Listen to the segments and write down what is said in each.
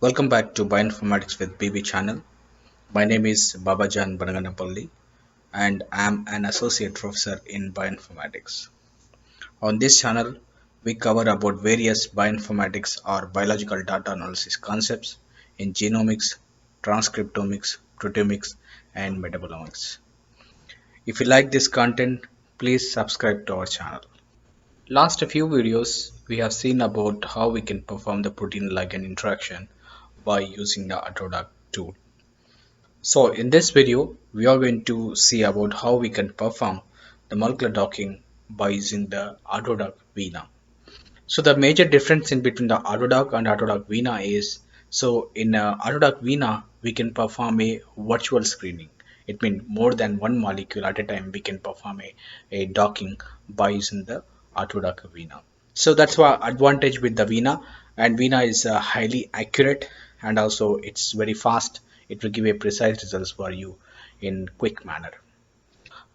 Welcome back to Bioinformatics with BB channel. My name is Babajan Banaganapalli and I am an associate professor in bioinformatics. On this channel, we cover about various bioinformatics or biological data analysis concepts in genomics, transcriptomics, proteomics, and metabolomics. If you like this content, please subscribe to our channel. Last few videos, we have seen about how we can perform the protein-ligand interaction by using the Autodock tool. So in this video, we are going to see about how we can perform the molecular docking by using the Autodock VINA. So the major difference in between the Autodock and Autodock VINA is, so in Autodock VINA, we can perform a virtual screening. It means more than one molecule at a time we can perform a docking by using the Autodock VINA. So that's why advantage with the VINA, and VINA is highly accurate and also it's very fast. It will give a precise results for you in quick manner.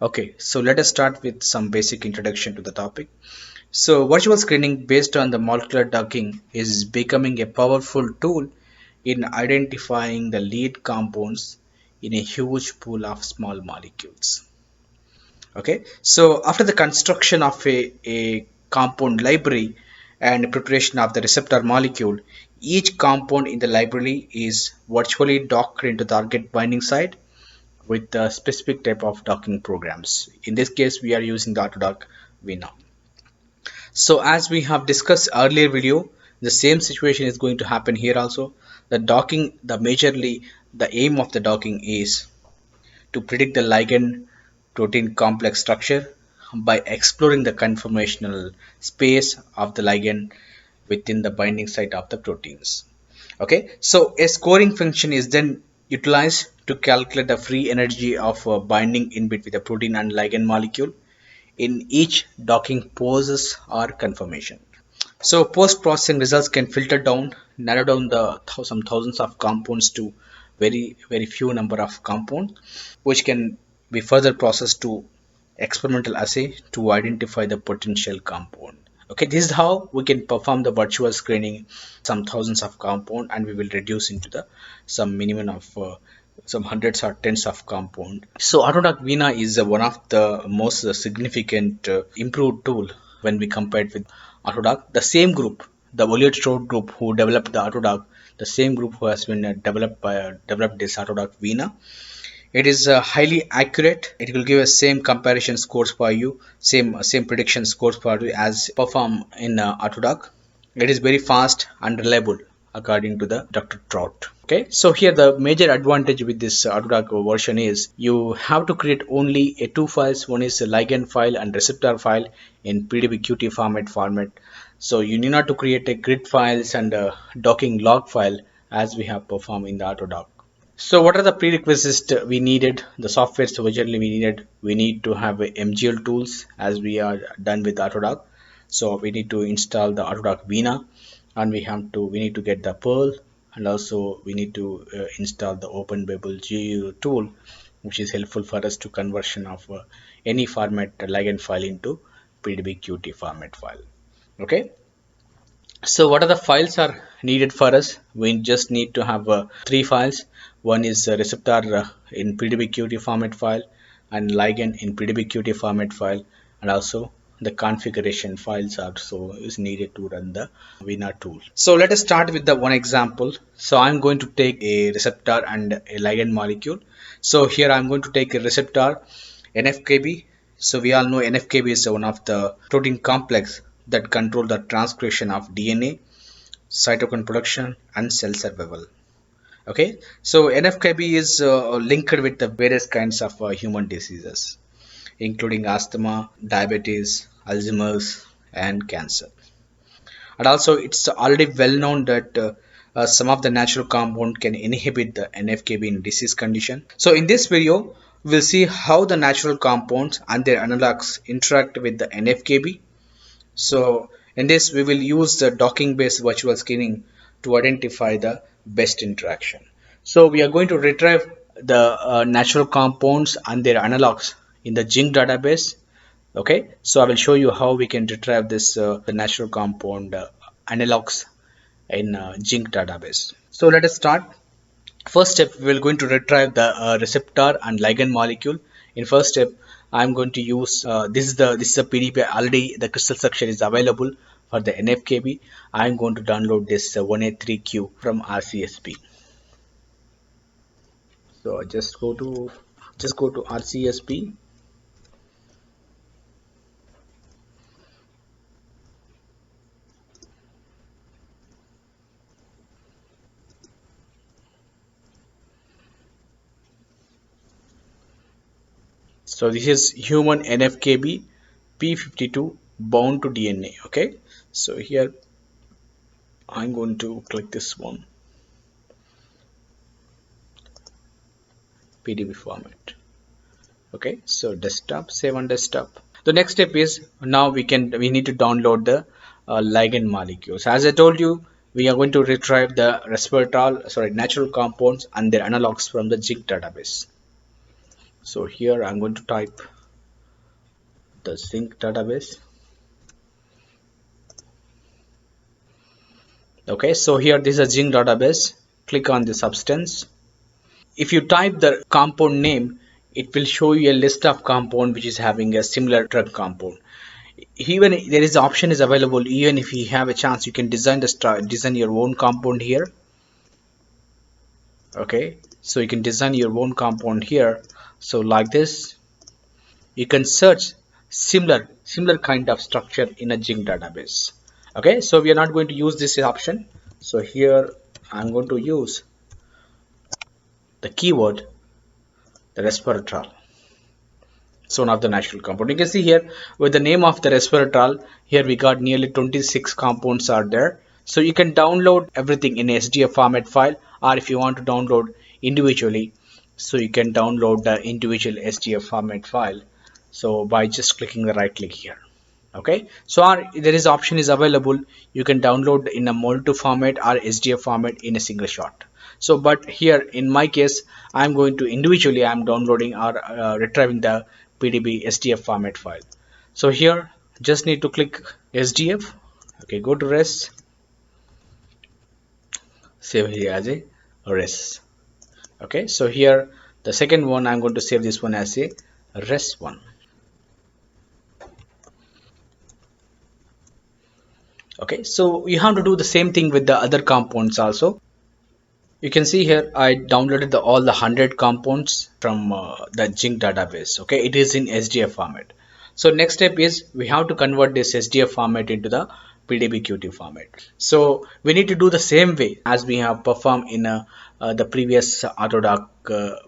Okay, so let us start with some basic introduction to the topic. So virtual screening based on the molecular docking is becoming a powerful tool in identifying the lead compounds in a huge pool of small molecules. Okay, so after the construction of a compound library and preparation of the receptor molecule, each compound in the library is virtually docked into the target binding site with a specific type of docking programs. In this case, we are using the Autodock VINA. So as we have discussed earlier video, the same situation is going to happen here also. The docking, the aim of the docking is to predict the ligand protein complex structure by exploring the conformational space of the ligand within the binding site of the proteins. Okay, so a scoring function is then utilized to calculate the free energy of binding in between the protein and ligand molecule in each docking poses or conformation. So post-processing results can filter down, narrow down the some thousands of compounds to very few number of compounds, which can be further processed to experimental assay to identify the potential compound. Okay, this is how we can perform the virtual screening some thousands of compound, and we will reduce into the some minimum of some hundreds or tens of compound. So Autodock VINA is one of the most significant improved tool when we compare it with Autodock. The same group, the Oliot Strode group who developed the Autodock, the same group who has been developed this Autodock VINA. It is highly accurate. It will give us same comparison scores for you, same prediction scores for you as perform in Autodock. It is very fast and reliable according to the Dr. Trout. Okay, so here the major advantage with this Autodock version is you have to create only two files. One is a ligand file and receptor file in PDB-QT format. So you need not to create a grid files and a docking log file as we have performed in the Autodock. So what are the prerequisites we needed? The software originally we needed. We need to have a MGL tools as we are done with Autodock. So we need to install the Autodock VINA, and we need to get the Perl, and also we need to install the OpenBabel GU tool, which is helpful for us to conversion of any format ligand file into PDB-QT format file. Okay. So what are the files are needed for us? We just need to have three files. One is receptor in PDB-QT format file, and ligand in PDB-QT format file, and also the configuration files also is needed to run the VINA tool. So let us start with the one example. So I'm going to take a receptor and a ligand molecule. So here I'm going to take a receptor NFKB. So we all know NFKB is one of the protein complex that control the transcription of DNA, cytokine production, and cell survival. Okay, so NFKB is linked with the various kinds of human diseases, including asthma, diabetes, Alzheimer's, and cancer. And also, it's already well known that some of the natural compound can inhibit the NFKB in disease condition. So in this video, we'll see how the natural compounds and their analogs interact with the NFKB. So in this we will use the docking based virtual screening to identify the best interaction. So we are going to retrieve the natural compounds and their analogs in the zinc database. Okay, so I will show you how we can retrieve this the natural compound analogs in zinc database. So let us start. First step, we're going to retrieve the receptor and ligand molecule. In first step, I'm going to use this is a PDB. Already the crystal structure is available for the NFKB. I'm going to download this 183Q from RCSP. So just go to RCSP. So this is human NFKB P52 bound to DNA. Okay. So here I'm going to click this one, PDB format. Okay, so desktop, save on desktop. The next step is now we need to download the ligand molecules. As I told you, we are going to retrieve the natural compounds and their analogs from the zinc database. So here I'm going to type the zinc database. Okay, so here this is a zinc database. Click on the substance. If you type the compound name, it will show you a list of compound which is having a similar drug compound. Even there is option is available. Even if you have a chance, you can design your own compound here. Okay, so you can design your own compound here. So like this, you can search similar kind of structure in a zinc database. Okay, so we are not going to use this option. So here I'm going to use the keyword the resveratrol. It's one of the natural compound. You can see here with the name of the resveratrol, here we got nearly 26 compounds are there. So you can download everything in SDF format file, or if you want to download individually, so you can download the individual SDF format file. So by just clicking the right click here. Okay, so there is option is available. You can download in a mol2 format or SDF format in a single shot. So but here in my case, I'm going to individually I'm downloading or retrieving the PDB SDF format file. So here just need to click SDF. Okay, go to res, save here as a res. Okay, so here the second one I'm going to save this one as a res1. Okay, so you have to do the same thing with the other compounds also. You can see here I downloaded all the 100 compounds from the zinc database. Okay, it is in SDF format. So next step is we have to convert this SDF format into the PDBQT format. So we need to do the same way as we have performed in the previous Autodock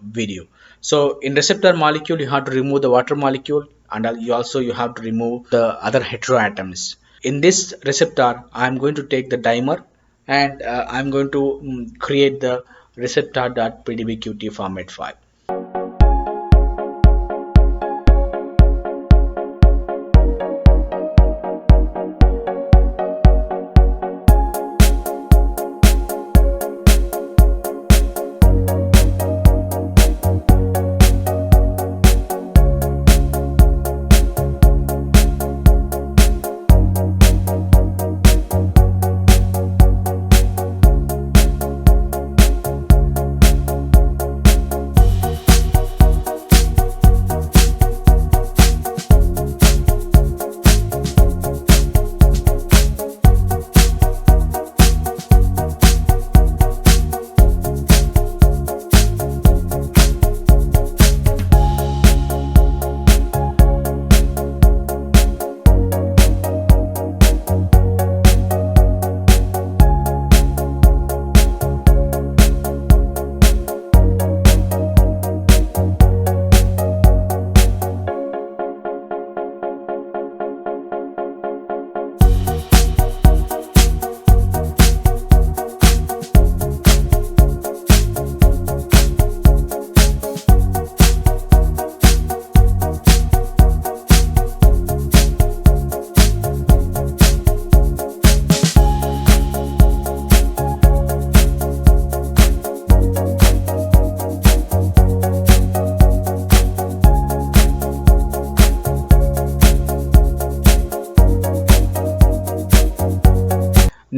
video. So in receptor molecule, you have to remove the water molecule, and you have to remove the other heteroatoms. In this receptor, I am going to take the dimer, and I'm going to create the receptor.pdbqt format file.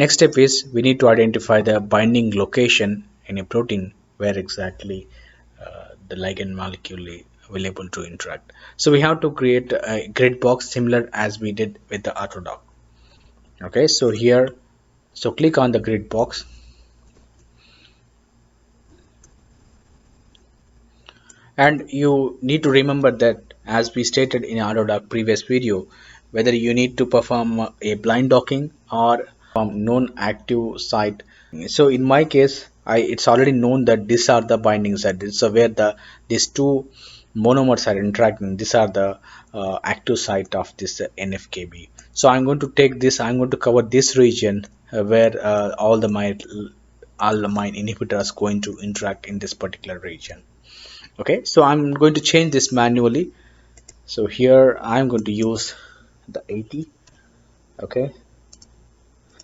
Next step is we need to identify the binding location in a protein where exactly the ligand molecule will able to interact. So we have to create a grid box similar as we did with the Autodock. Okay, so here, so click on the grid box, and you need to remember that as we stated in Autodock previous video, whether you need to perform a blind docking or from known active site. So in my case, it's already known that these are the binding sites. So where these two monomers are interacting, these are the active site of this NFKB. So I'm going to take this. I'm going to cover this region where all the my inhibitors going to interact in this particular region. Okay, so I'm going to change this manually. So here I'm going to use the 80. Okay,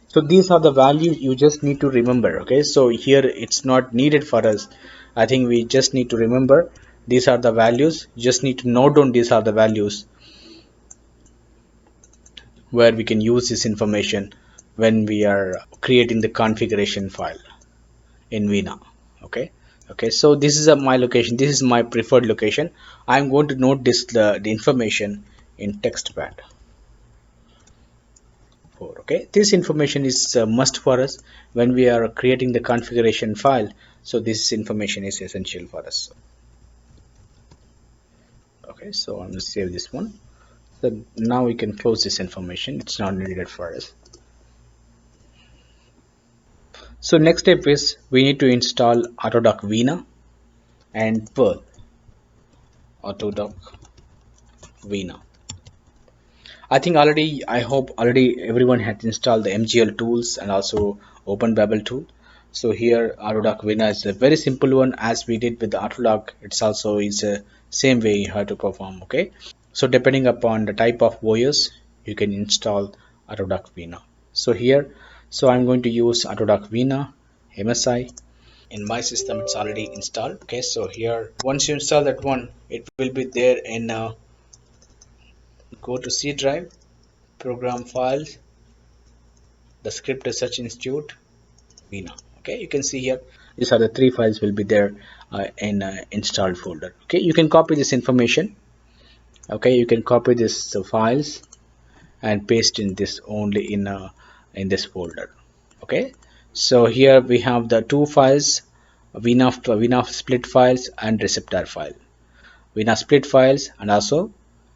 so these are the values you just need to remember. Okay, so here it's not needed for us. I think we just need to remember these are the values. You just need to note down these are the values where we can use this information when we are creating the configuration file in VINA. Okay, okay, so this is my location. This is my preferred location. I'm going to note this the information in text pad 4. Okay, this information is must for us when we are creating the configuration file. So this information is essential for us. Okay, so I'm going to save this one. So now we can close this information. It's not needed for us. So next step is we need to install Autodock VINA and Perl. Autodock VINA. I think already, I hope already everyone has installed the MGL tools and also OpenBabel tool. So here Autodock VINA is a very simple one as we did with the Autodock. It's also is a same way you have to perform. Okay. So depending upon the type of OS, you can install Autodock VINA. So here, so I'm going to use Autodock VINA MSI. In my system, it's already installed. Okay. So here, once you install that one, it will be there in go to C drive, program files, the script research institute, VINA. Okay, you can see here these are the three files will be there in installed folder. Okay, you can copy this information. Okay, you can copy this files and paste in this only in this folder. Okay, so here we have the two files, VINA split files and receptor file. VINA split files and also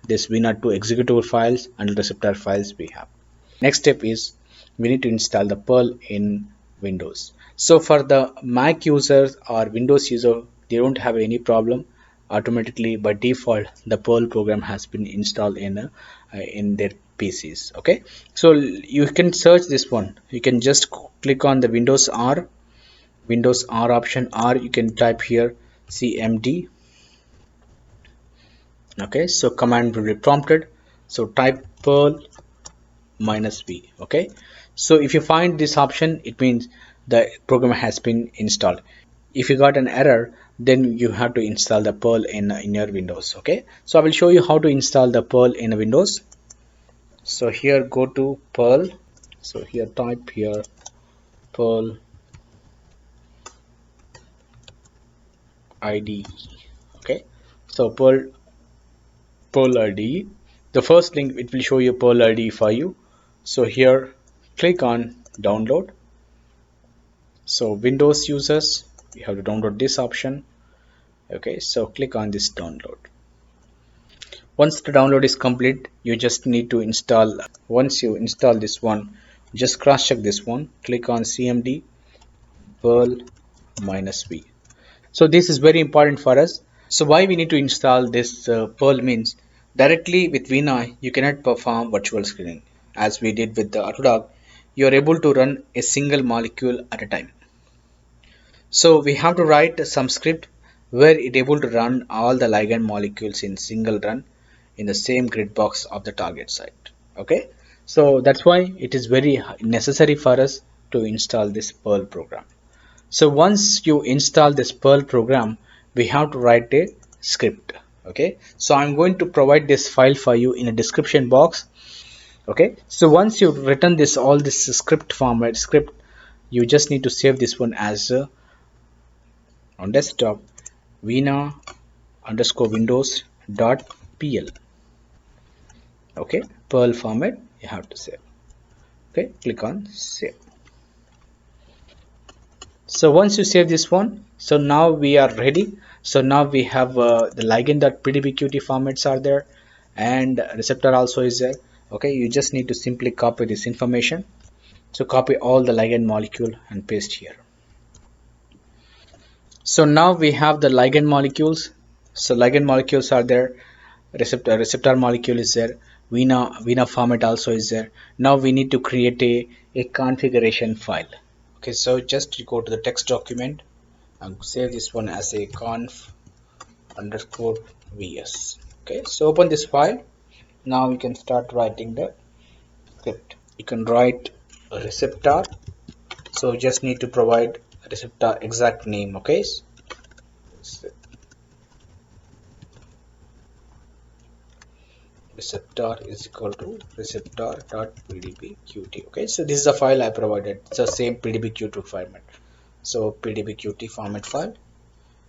this VINA 2 executable files and receptor files we have. Next step is we need to install the Perl in Windows. So for the Mac users or Windows user, they don't have any problem. Automatically by default, the Perl program has been installed in their PCs. Okay, so you can search this one. You can just click on the Windows R option, or you can type here CMD. Okay, so command will be prompted. So type Perl -v. Okay, so if you find this option, it means the program has been installed. If you got an error, then you have to install the Perl in your Windows. Okay, so I will show you how to install the Perl in Windows. So here go to Perl. So here type here Perl IDE. Okay, so Perl IDE. The first link it will show you Perl IDE for you. So here click on download. So Windows users, you have to download this option. Okay, so click on this download. Once the download is complete, you just need to install. Once you install this one, just cross check this one, click on CMD Perl -v. So this is very important for us. So why we need to install this Perl means directly with VINA you cannot perform virtual screening. As we did with the Autodock, you are able to run a single molecule at a time. So we have to write some script where it able to run all the ligand molecules in single run in the same grid box of the target site. Okay, so that's why it is very necessary for us to install this Perl program. So once you install this Perl program, we have to write a script. Okay, so I'm going to provide this file for you in a description box. Okay, so once you've written this all this script format script, you just need to save this one as on desktop vina underscore windows dot pl. Okay, perl format you have to save. Okay, click on save. So once you save this one, so now we are ready. So now we have the ligand.pdbqt formats are there, and receptor also is there. Okay, you just need to simply copy this information. So copy all the ligand molecule and paste here. So now we have the ligand molecules. So ligand molecules are there. Receptor molecule is there. Vina format also is there. Now we need to create a configuration file. Okay, so just go to the text document and save this one as a conf underscore vs. Okay, so open this file. Now you can start writing the script. You can write a receptor. So you just need to provide receptor exact name. Okay, receptor is equal to receptor.pdbqt. Okay, so this is the file I provided. It's the same pdbqt format. So pdbqt format file,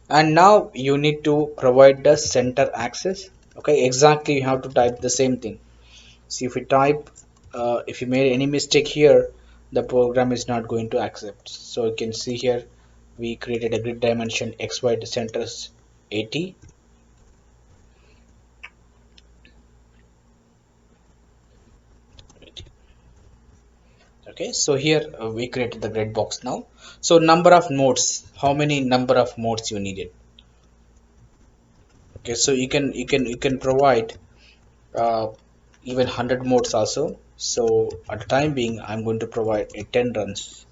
and now you need to provide the center axis. Okay, exactly you have to type the same thing. See, if you type if you made any mistake here, the program is not going to accept. So you can see here we created a grid dimension xy centers 80. Okay, so here we created the grid box now. So number of nodes, how many number of nodes you needed. Okay, so you can provide uh, even 100 modes also. So at the time being I'm going to provide a 10 runs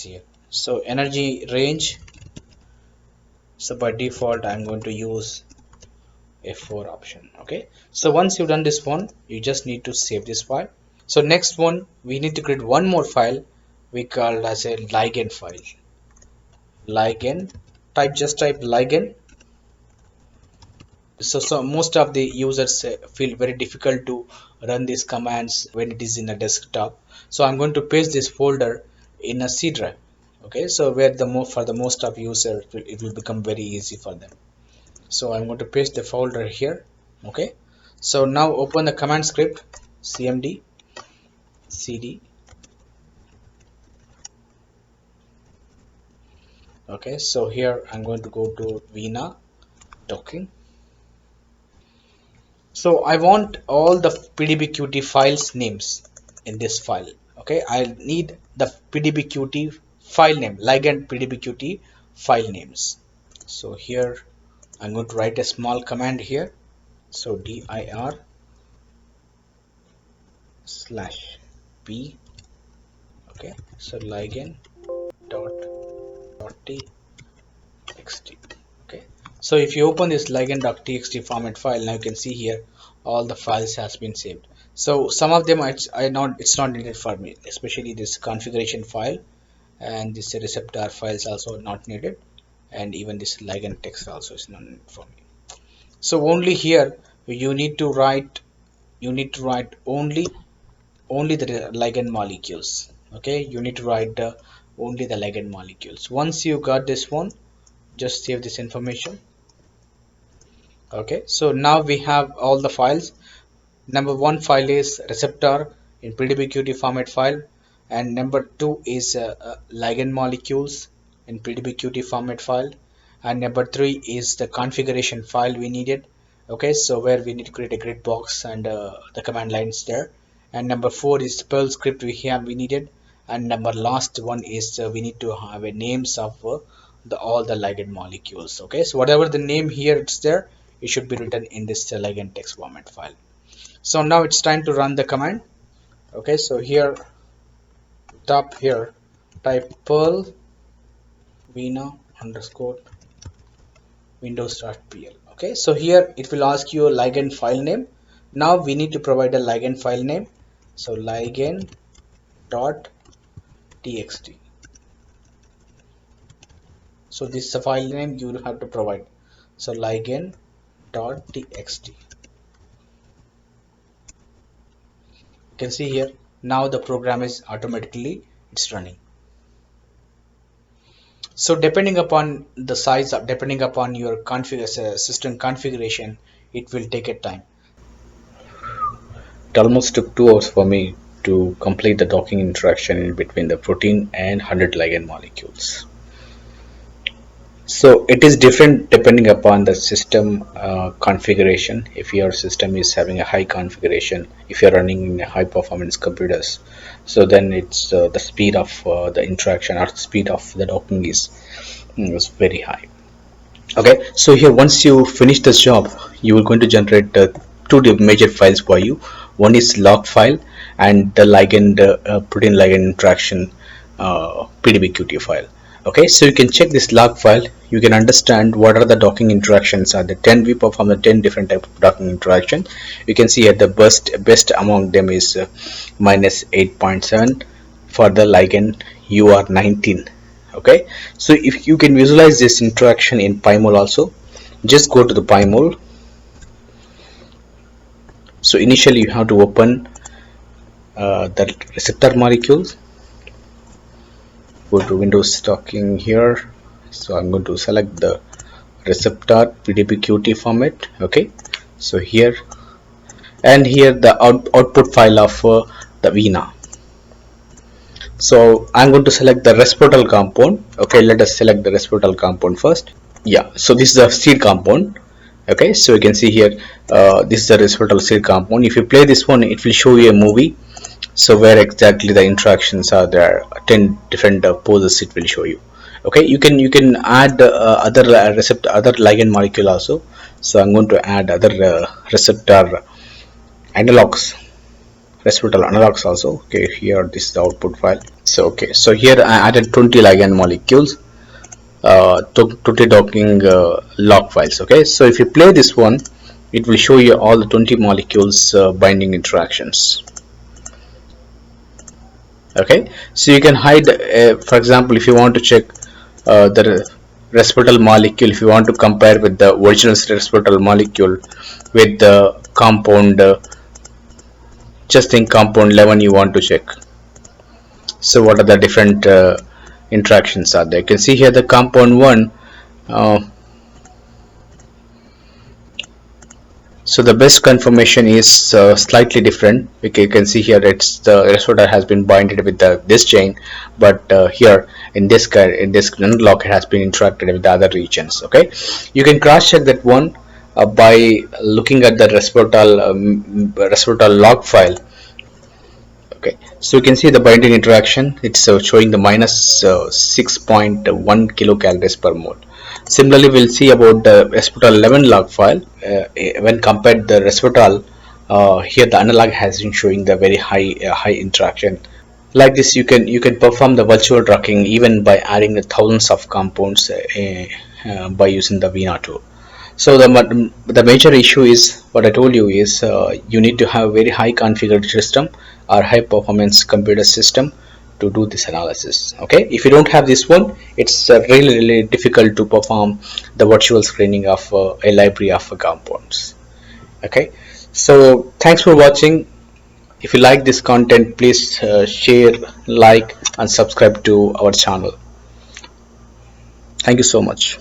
here. So energy range, so by default I'm going to use a 4 option. Okay, so once you've done this one, you just need to save this file. So next one we need to create one more file we call as a ligand file. Ligand, type ligand. So most of the users feel very difficult to run these commands when it is in a desktop. So I'm going to paste this folder in a C drive. Okay, so where the more for the most of users it will become very easy for them. So I'm going to paste the folder here. Okay, so now open the command script cmd cd. Okay, so here I'm going to go to vina docking. So I want all the pdbqt files names in this file. Okay, I need the pdbqt file name, ligand pdbqt file names. So here I'm going to write a small command here. So dir slash p. Okay, so ligand dot txt. Okay, so if you open this ligand.txt format file, now you can see here all the files has been saved. So some of them it's not needed for me, especially this configuration file and this receptor files also not needed, and even this ligand text also is not needed for me. So only here you need to write only the ligand molecules. Okay, you need to write only the ligand molecules. Once you got this one, just save this information. Okay, so now we have all the files. Number one file is receptor in pdbqt format file, and number two is ligand molecules in pdbqt format file, and number three is the configuration file we needed. Okay, so where we need to create a grid box and the command lines there, and number four is Perl script we needed, and number last one is we need to have a names of the all the ligand molecules. Okay, so whatever the name here it's there, it should be written in this ligand text format file. So now it's time to run the command. Okay, so here top here type perl vina underscore windows.pl. Okay, so here it will ask you a ligand file name. Now we need to provide a ligand file name. So ligand dot txt. So this is the file name you have to provide. So ligand dot txt. can see here now the program is automatically it's running. So depending upon the size, depending upon your system configuration, it will take a time. It almost took 2 hours for me to complete the docking interaction between the protein and 100 ligand molecules. So it is different depending upon the system configuration. If your system is having a high configuration, if you're running in a high performance computers, so then it's the speed of the interaction or the speed of the docking is very high. Okay, so here once you finish this job, you are going to generate two major files for you. One is log file and the ligand protein ligand interaction PDBQT file. Okay, so you can check this log file. You can understand what are the docking interactions are the 10. We perform the 10 different type of docking interaction. You can see at the best among them is minus 8.7 for the ligand UR 19. Okay, so if you can visualize this interaction in PyMOL also, just go to the PyMOL. So initially you have to open the receptor molecules. Go to Windows docking here. So I'm going to select the receptor PDBQT format. Okay, so here and here the output file of the VINA. So I'm going to select the resveratrol compound. Okay, let us select the resveratrol compound first. Yeah, so this is the seed compound. Okay, so you can see here this is the resveratrol seed compound. If you play this one, it will show you a movie, so where exactly the interactions are there. 10 different poses it will show you. Okay, you can add other other ligand molecule also. So I'm going to add other receptor analogs, resveratrol analogs also. Okay, here this is the output file. So okay, so here I added 20 ligand molecules, 20 docking log files. Okay, so if you play this one, it will show you all the 20 molecules binding interactions. Okay, so you can hide for example, if you want to check the resveratrol molecule, if you want to compare with the original resveratrol molecule with the compound just in compound 11 you want to check. So what are the different interactions are there? You can see here the compound 1. So the best conformation is slightly different. You can see here it's the resveratrol has been binded with this chain, but here in this lock it has been interacted with the other regions. Okay, you can cross check that one by looking at the resveratrol log file. Okay, so you can see the binding interaction. It's showing the minus 6.1 kilocalories per mole. Similarly, we'll see about the resveratrol 11 log file. When compared the resveratrol, here the analog has been showing the very high interaction. Like this, you can perform the virtual docking even by adding the thousands of compounds by using the VINA tool. So the major issue is what I told you is you need to have a very high configured system or high performance computer system to do this analysis. Okay, if you don't have this one, it's really difficult to perform the virtual screening of a library of compounds. Okay, so thanks for watching. If you like this content, please share, like and subscribe to our channel. Thank you so much.